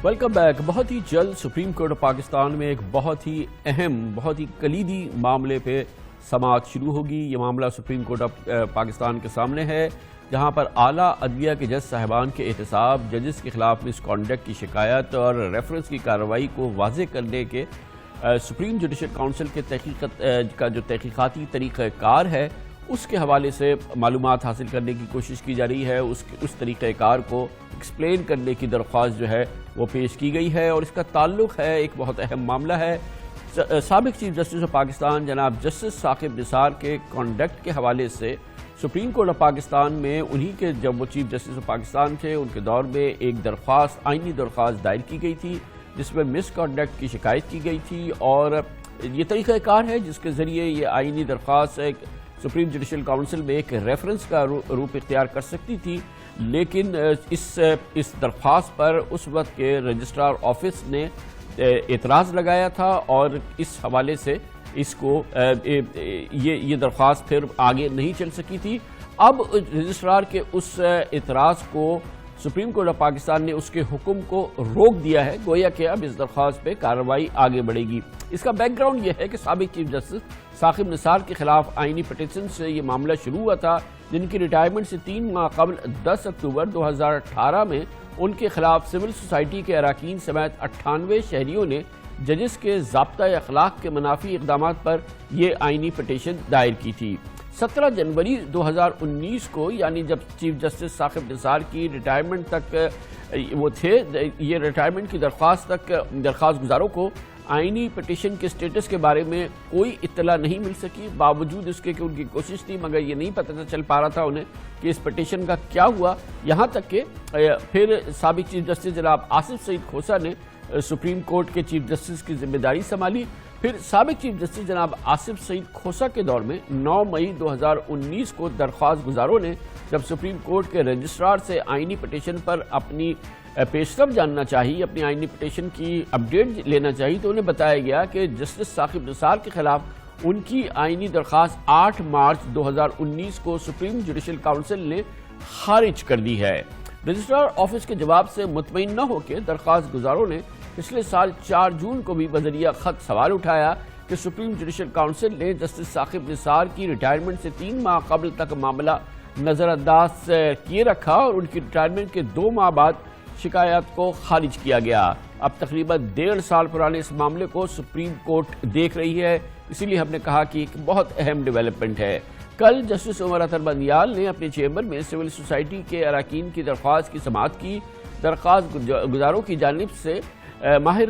Welcome back. بہت ہی جلد supreme court of Pakistan میں ایک بہت ہی اہم، بہت ہی کلیدی معاملے پہ سماعت شروع ہوگی۔ یہ معاملہ سپریم کورٹ آف پاکستان کے سامنے ہے، جہاں پر اعلیٰ عدلیہ کے جج صاحبان کے احتساب، ججز کے خلاف مس کانڈکٹ کی شکایت اور ریفرنس کی کارروائی کو واضح کرنے کے سپریم جوڈیشل کونسل کے تحقیقات کا جو تحقیقاتی طریقہ کار ہے، اس کے حوالے سے معلومات حاصل کرنے کی کوشش کی جا رہی ہے۔ اس طریقہ کار کو ایکسپلین کرنے کی درخواست جو ہے وہ پیش کی گئی ہے، اور اس کا تعلق ہے، ایک بہت اہم معاملہ ہے، سابق چیف جسٹس آف پاکستان جناب جسٹس ثاقب نثار کے کانڈکٹ کے حوالے سے۔ سپریم کورٹ آف پاکستان میں انہی کے جب وہ چیف جسٹس آف پاکستان تھے، ان کے دور میں ایک درخواست، آئینی درخواست دائر کی گئی تھی، جس میں مس کانڈکٹ کی شکایت کی گئی تھی، اور یہ طریقہ کار ہے جس کے ذریعے یہ آئینی درخواست سپریم جوڈیشل کونسل میں ایک ریفرنس کا روپ اختیار کر سکتی تھی، لیکن اس درخواست پر اس وقت کے رجسٹرار آفس نے اعتراض لگایا تھا، اور اس حوالے سے اس کو یہ درخواست پھر آگے نہیں چل سکی تھی۔ اب رجسٹرار کے اس اعتراض کو سپریم کورٹ آف پاکستان نے اس کے حکم کو روک دیا ہے، گویا کہ اب اس درخواست پہ کارروائی آگے بڑھے گی۔ اس کا بیک گراؤنڈ یہ ہے کہ سابق چیف جسٹس ثاقب نثار کے خلاف آئینی پٹیشن سے یہ معاملہ شروع ہوا تھا، جن کی ریٹائرمنٹ سے 3 ماہ قبل 10 اکتوبر 2018 میں ان کے خلاف سول سوسائٹی کے اراکین سمیت 98 شہریوں نے ججز کے ضابطۂ اخلاق کے منافی اقدامات پر یہ آئینی پٹیشن دائر کی تھی۔ 17 جنوری 2019 کو، یعنی جب چیف جسٹس ثاقب نثار کی ریٹائرمنٹ تک وہ تھے، یہ ریٹائرمنٹ کی درخواست گزاروں کو آئینی پٹیشن کے سٹیٹس کے بارے میں کوئی اطلاع نہیں مل سکی، باوجود اس کے کہ ان کی کوشش تھی، مگر یہ نہیں پتہ چل پا رہا تھا انہیں کہ اس پٹیشن کا کیا ہوا، یہاں تک کہ پھر سابق چیف جسٹس جناب آصف سعید کھوسہ نے سپریم کورٹ کے چیف جسٹس کی ذمہ داری سنبھالی۔ پھر سابق چیف جسٹس جناب آصف سعید کھوسہ کے دور میں 9 مئی 2019 کو درخواست گزاروں نے جب سپریم کورٹ کے رجسٹرار سے آئینی پٹیشن پر اپنی پیش رفت جاننا چاہی، اپنی آئینی پٹیشن کی اپڈیٹ لینا چاہی، تو انہیں بتایا گیا کہ جسٹس ثاقب نثار کے خلاف ان کی آئینی درخواست 8 مارچ 2019 کو سپریم جوڈیشل کونسل نے خارج کر دی ہے۔ رجسٹرار آفس کے جواب سے مطمئن نہ ہو کے درخواست گزاروں نے پچھلے سال 4 جون کو بھی بذریعہ خط سوال اٹھایا کہ سپریم جوڈیشل کونسل نے جسٹس ثاقب نثار کی ریٹائرمنٹ سے 3 ماہ قبل تک معاملہ نظر انداز کیے رکھا، اور ان کی ریٹائرمنٹ کے 2 ماہ بعد شکایات کو خارج کیا گیا۔ اب تقریباً 1.5 سال پرانے اس معاملے کو سپریم کورٹ دیکھ رہی ہے، اسی لیے ہم نے کہا کہ ایک بہت اہم ڈیولپمنٹ ہے۔ کل جسٹس عمر اطہر بندیال نے اپنے چیمبر میں سول سوسائٹی کے اراکین کی درخواست کی سماعت کی۔ درخواست گزاروں کی جانب سے ماہر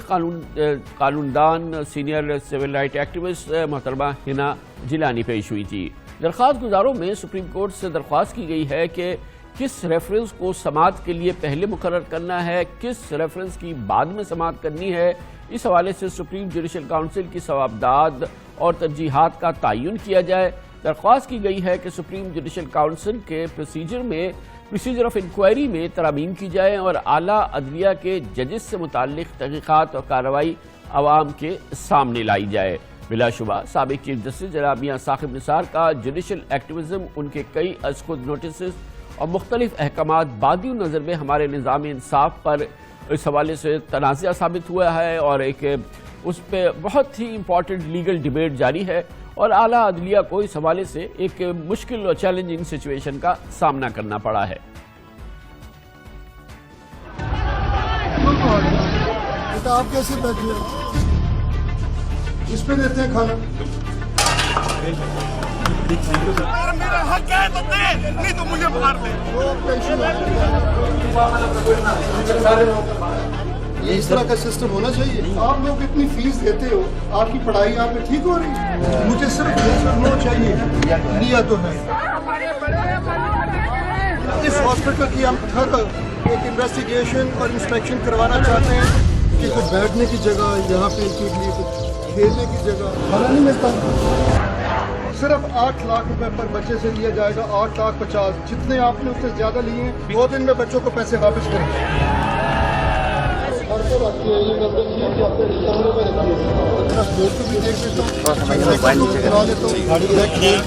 قانون دان، سینئر سول رائٹ ایکٹیوسٹ محترمہ ہنا جیلانی پیش ہوئی تھی۔ درخواست گزاروں میں سپریم کورٹ سے درخواست کی گئی ہے کہ کس ریفرنس کو سماعت کے لیے پہلے مقرر کرنا ہے، کس ریفرنس کی بعد میں سماعت کرنی ہے، اس حوالے سے سپریم جوڈیشل کونسل کی ثوابداد اور ترجیحات کا تعین کیا جائے۔ درخواست کی گئی ہے کہ سپریم جوڈیشل کونسل کے پروسیجر آف انکوائری میں ترامیم کی جائے، اور اعلیٰ عدلیہ کے ججز سے متعلق تحقیقات اور کارروائی عوام کے سامنے لائی جائے۔ بلا شبہ سابق چیف جسٹس جناب میاں ثاقب نثار کا جوڈیشل ایکٹیوزم، ان کے کئی از خود نوٹسز اور مختلف احکامات بادی نظر میں ہمارے نظام انصاف پر اس حوالے سے تنازع ثابت ہوا ہے، اور ایک اس پہ بہت ہی امپورٹنٹ لیگل ڈیبیٹ جاری ہے، اور اعلیٰ عدلیہ کو اس حوالے سے ایک مشکل اور چیلنجنگ سچویشن کا سامنا کرنا پڑا ہے۔ آپ کیسے بیٹھے ہیں؟ اس پہ دیتے ہیں کھانا۔ میرا حق ہے تو دے، نہیں تو مجھے باہر دے۔ یہ اس طرح کا سسٹم ہونا چاہیے۔ آپ لوگ اتنی فیس دیتے ہو، آپ کی پڑھائی یہاں پہ ٹھیک ہو رہی ہے؟ مجھے صرف نو چاہیے، لیا تو ہے۔ اس ہاسپٹل کی ہم ایک انویسٹیگیشن اور انسپیکشن کروانا چاہتے ہیں کہ کچھ بیٹھنے کی جگہ یہاں پہ ان کے لیے کچھ کھیلنے کی جگہ کھانا نہیں ملتا۔ صرف 8 لاکھ روپے پر بچے سے لیا جائے گا، 8,50,000 جتنے آپ نے اس سے زیادہ لیے ہیں 2 دن میں بچوں کو پیسے واپس کریں۔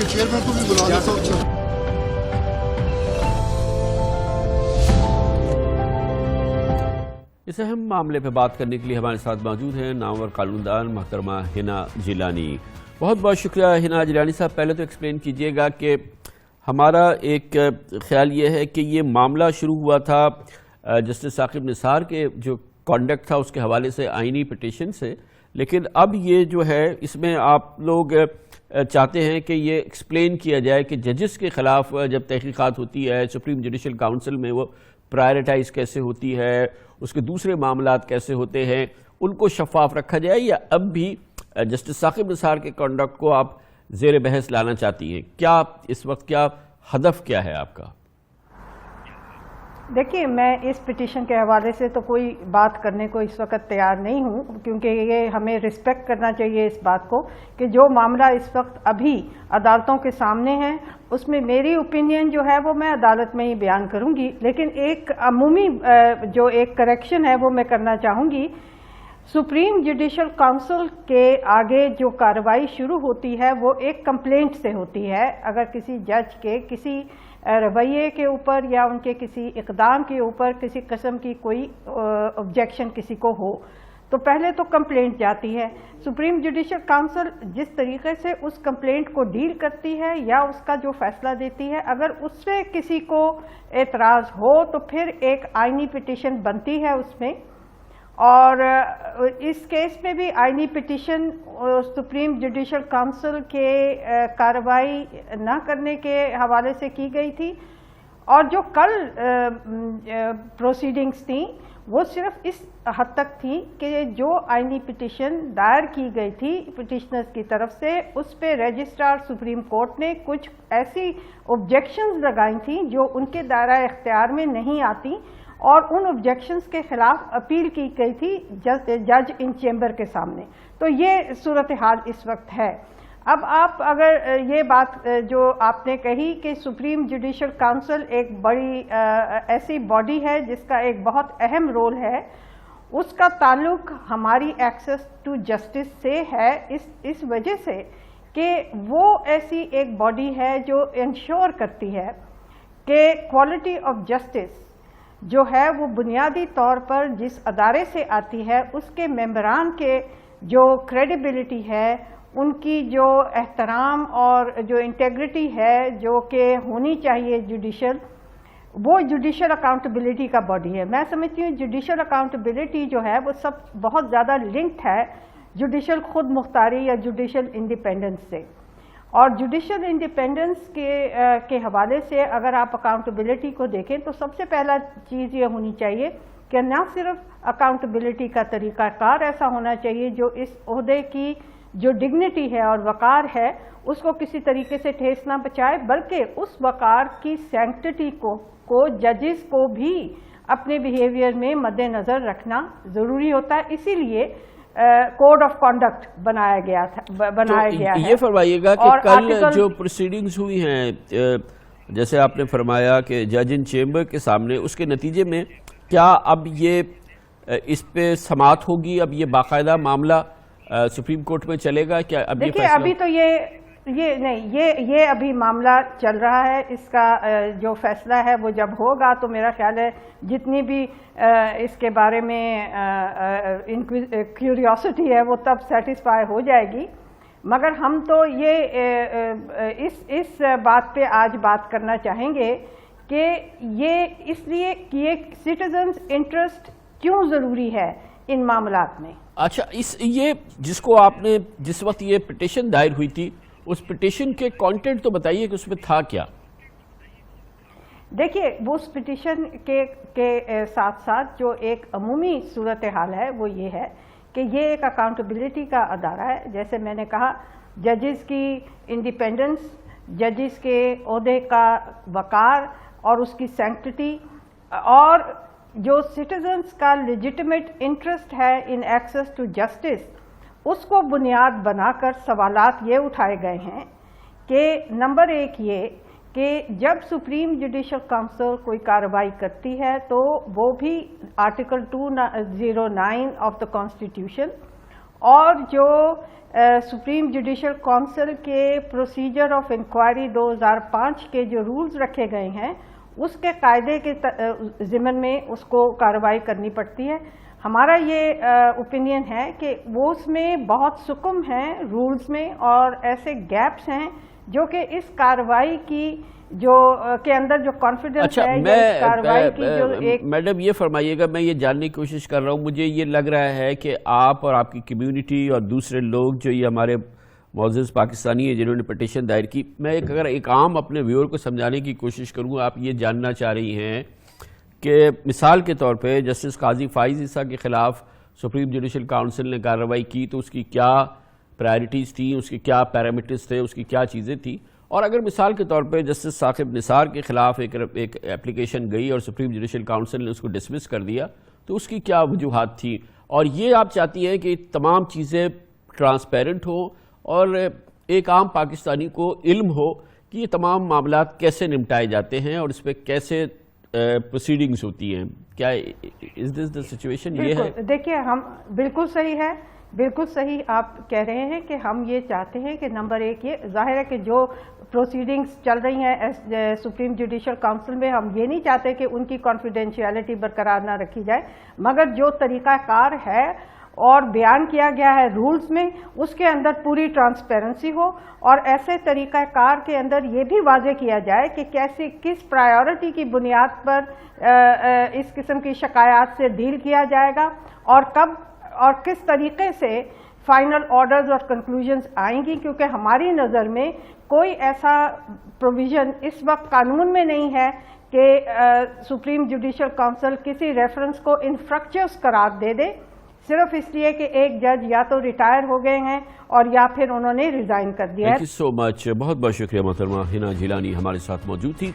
چیئرمین کو بھی بلا لیتا ہوں۔ اس اہم معاملے پہ بات کرنے کے لیے ہمارے ساتھ موجود ہیں نامور قانون دان محترمہ حنا جیلانی. بہت بہت شکریہ حنا جیلانی صاحب. پہلے تو ایکسپلین کیجئے گا کہ ہمارا ایک خیال یہ ہے کہ یہ معاملہ شروع ہوا تھا جسٹس ثاقب نثار کے جو کانڈکٹ تھا اس کے حوالے سے آئینی پٹیشن سے، لیکن اب یہ جو ہے اس میں آپ لوگ چاہتے ہیں کہ یہ ایکسپلین کیا جائے کہ ججز کے خلاف جب تحقیقات ہوتی ہے سپریم جوڈیشل کاؤنسل میں وہ پرائرٹائز کیسے ہوتی ہے، اس کے دوسرے معاملات کیسے ہوتے ہیں، ان کو شفاف رکھا جائے، یا اب بھی جسٹس ثاقب نثار کے کانڈکٹ کو آپ زیر بحث لانا چاہتی ہیں؟ کیا اس وقت کیا ہدف کیا ہے آپ کا؟ دیکھیے، میں اس پٹیشن کے حوالے سے تو کوئی بات کرنے کو اس وقت تیار نہیں ہوں، کیونکہ یہ ہمیں رسپیکٹ کرنا چاہیے اس بات کو کہ جو معاملہ اس وقت ابھی عدالتوں کے سامنے ہے اس میں میری اوپینین جو ہے وہ میں عدالت میں ہی بیان کروں گی. لیکن ایک عمومی جو ایک کریکشن ہے وہ میں کرنا چاہوں گی. سپریم جوڈیشل کونسل کے آگے جو کارروائی شروع ہوتی ہے وہ ایک کمپلینٹ سے ہوتی ہے. اگر کسی جج کے کسی رویے کے اوپر یا ان کے کسی اقدام کے اوپر کسی قسم کی کوئی آبجیکشن کسی کو ہو تو پہلے تو کمپلینٹ جاتی ہے. سپریم جوڈیشل کونسل جس طریقے سے اس کمپلینٹ کو ڈیل کرتی ہے یا اس کا جو فیصلہ دیتی ہے، اگر اس سے کسی کو اعتراض ہو تو پھر ایک آئینی پٹیشن بنتی ہے اس میں. اور اس کیس میں بھی آئینی پٹیشن سپریم جوڈیشل کونسل کے کارروائی نہ کرنے کے حوالے سے کی گئی تھی، اور جو کل پروسیڈنگز تھیں وہ صرف اس حد تک تھی کہ جو آئینی پٹیشن دائر کی گئی تھی پٹیشنرز کی طرف سے اس پہ رجسٹرار سپریم کورٹ نے کچھ ایسی آبجیکشنز لگائی تھیں جو ان کے دائرہ اختیار میں نہیں آتی، اور ان آبجیکشنز کے خلاف اپیل کی گئی تھی جج ان چیمبر کے سامنے. تو یہ صورتحال اس وقت ہے. اب آپ اگر یہ بات جو آپ نے کہی کہ سپریم جوڈیشل کونسل ایک بڑی ایسی باڈی ہے جس کا ایک بہت اہم رول ہے، اس کا تعلق ہماری ایکسیس ٹو جسٹس سے ہے اس وجہ سے کہ وہ ایسی ایک باڈی ہے جو انشور کرتی ہے کہ کوالٹی آف جسٹس جو ہے وہ بنیادی طور پر جس ادارے سے آتی ہے اس کے ممبران کے جو کریڈیبلٹی ہے، ان کی جو احترام اور جو انٹیگریٹی ہے جو کہ ہونی چاہیے جوڈیشل، وہ جوڈیشل اکاؤنٹیبلٹی کا باڈی ہے. میں سمجھتی ہوں جوڈیشل اکاؤنٹیبلٹی جو ہے وہ سب بہت زیادہ لنکڈ ہے جوڈیشل خود مختاری یا جوڈیشل انڈیپینڈنس سے. اور جوڈیشل انڈیپینڈنس کے حوالے سے اگر آپ اکاؤنٹیبلٹی کو دیکھیں تو سب سے پہلا چیز یہ ہونی چاہیے کہ نہ صرف اکاؤنٹیبلٹی کا طریقہ کار ایسا ہونا چاہیے جو اس عہدے کی جو ڈگنیٹی ہے اور وقار ہے اس کو کسی طریقے سے ٹھیس نہ پہنچائے، بلکہ اس وقار کی سینکٹٹی کو ججز کو بھی اپنے بیہیویئر میں مد نظر رکھنا ضروری ہوتا ہے. اسی لیے کوڈ آف کانڈکٹ بنایا گیا ہے. یہ فرمائیے گا کہ کل جو پروسیڈنگز ہوئی ہیں جیسے آپ نے فرمایا کہ جج ان چیمبر کے سامنے، اس کے نتیجے میں کیا اب یہ اس پہ سماعت ہوگی؟ اب یہ باقاعدہ معاملہ سپریم کورٹ میں چلے گا کیا؟ اب دیکھیے ابھی تو یہ ابھی معاملہ چل رہا ہے. اس کا جو فیصلہ ہے وہ جب ہوگا تو میرا خیال ہے جتنی بھی اس کے بارے میں کیوریوسٹی ہے وہ تب سیٹسفائی ہو جائے گی. مگر ہم تو یہ اس بات پہ آج بات کرنا چاہیں گے کہ یہ اس لیے کہ سٹیزنز انٹرسٹ کیوں ضروری ہے ان معاملات میں. اچھا، یہ جس کو آپ نے جس وقت یہ پٹیشن دائر ہوئی تھی اس پٹیشن کے کانٹینٹ تو بتائیے کہ اس میں تھا کیا؟ دیکھیے، وہ اس پٹیشن کے ساتھ ساتھ جو ایک عمومی صورتحال ہے وہ یہ ہے کہ یہ ایک اکاؤنٹیبلٹی کا ادارہ ہے. جیسے میں نے کہا، ججز کی انڈیپینڈنس، ججز کے عہدے کا وقار اور اس کی سینکٹٹی، اور جو سٹیزنز کا لیجٹمیٹ انٹرسٹ ہے ان ایکسیس ٹو جسٹس، اس کو بنیاد بنا کر سوالات یہ اٹھائے گئے ہیں کہ نمبر ایک یہ کہ جب سپریم جوڈیشل کونسل کوئی کارروائی کرتی ہے تو وہ بھی آرٹیکل 209 آف دا کانسٹیٹیوشن اور جو سپریم جوڈیشل کونسل کے پروسیجر آف انکوائری 2005 کے جو رولز رکھے گئے ہیں اس کے قاعدے کے ضمن میں اس کو کارروائی کرنی پڑتی ہے. ہمارا یہ اوپینین ہے کہ وہ اس میں بہت سکم ہیں رولز میں اور ایسے گیپس ہیں جو کہ اس کارروائی کی کے اندر جو کانفیڈنس ہے یا اس کارروائی کی جو ایک. میڈم یہ فرمائیے گا، میں یہ جاننے کی کوشش کر رہا ہوں، مجھے یہ لگ رہا ہے کہ آپ اور آپ کی کمیونٹی اور دوسرے لوگ جو یہ ہمارے معزز پاکستانی ہیں جنہوں نے پٹیشن دائر کی، میں اگر ایک عام اپنے ویور کو سمجھانے کی کوشش کروں، آپ یہ جاننا چاہ رہی ہیں کہ مثال کے طور پہ جسٹس قاضی فائز عیسیٰ کے خلاف سپریم جوڈیشل کاؤنسل نے کارروائی کی تو اس کی کیا پرائرٹیز تھیں، اس کے کیا پیرامیٹرز تھے، اس کی کیا چیزیں تھیں، اور اگر مثال کے طور پہ جسٹس ثاقب نثار کے خلاف ایک اپلیکیشن گئی اور سپریم جوڈیشل کاؤنسل نے اس کو ڈسمس کر دیا تو اس کی کیا وجوہات تھی. اور یہ آپ چاہتی ہیں کہ تمام چیزیں ٹرانسپیرنٹ ہوں اور ایک عام پاکستانی کو علم ہو کہ یہ تمام معاملات کیسے نمٹائے جاتے ہیں اور اس پہ کیسے پروسیڈنگز ہوتی ہیں. کیا از دس دا سچویشن؟ یہ ہے. دیکھیے ہم بالکل صحیح ہے، بالکل صحیح آپ کہہ رہے ہیں کہ ہم یہ چاہتے ہیں کہ نمبر ایک یہ ظاہر ہے کہ جو پروسیڈنگز چل رہی ہیں سپریم جوڈیشل کاؤنسل میں، ہم یہ نہیں چاہتے کہ ان کی کانفیڈینشیلٹی برقرار نہ رکھی جائے، مگر جو طریقہ کار ہے اور بیان کیا گیا ہے رولز میں اس کے اندر پوری ٹرانسپیرنسی ہو، اور ایسے طریقہ کار کے اندر یہ بھی واضح کیا جائے کہ کس پرائیورٹی کی بنیاد پر اس قسم کی شکایات سے ڈیل کیا جائے گا اور کب اور کس طریقے سے فائنل آرڈرز اور کنکلوژنز آئیں گی، کیونکہ ہماری نظر میں کوئی ایسا پروویژن اس وقت قانون میں نہیں ہے کہ سپریم جوڈیشل کاؤنسل کسی ریفرنس کو انفرکچرز قرار دے دے صرف اس لیے کہ ایک جج یا تو ریٹائر ہو گئے ہیں اور یا پھر انہوں نے ریزائن کر دیا ہے. تھینک یو سو مچ. بہت بہت شکریہ محترمہ حنا جیلانی ہمارے ساتھ موجود تھی.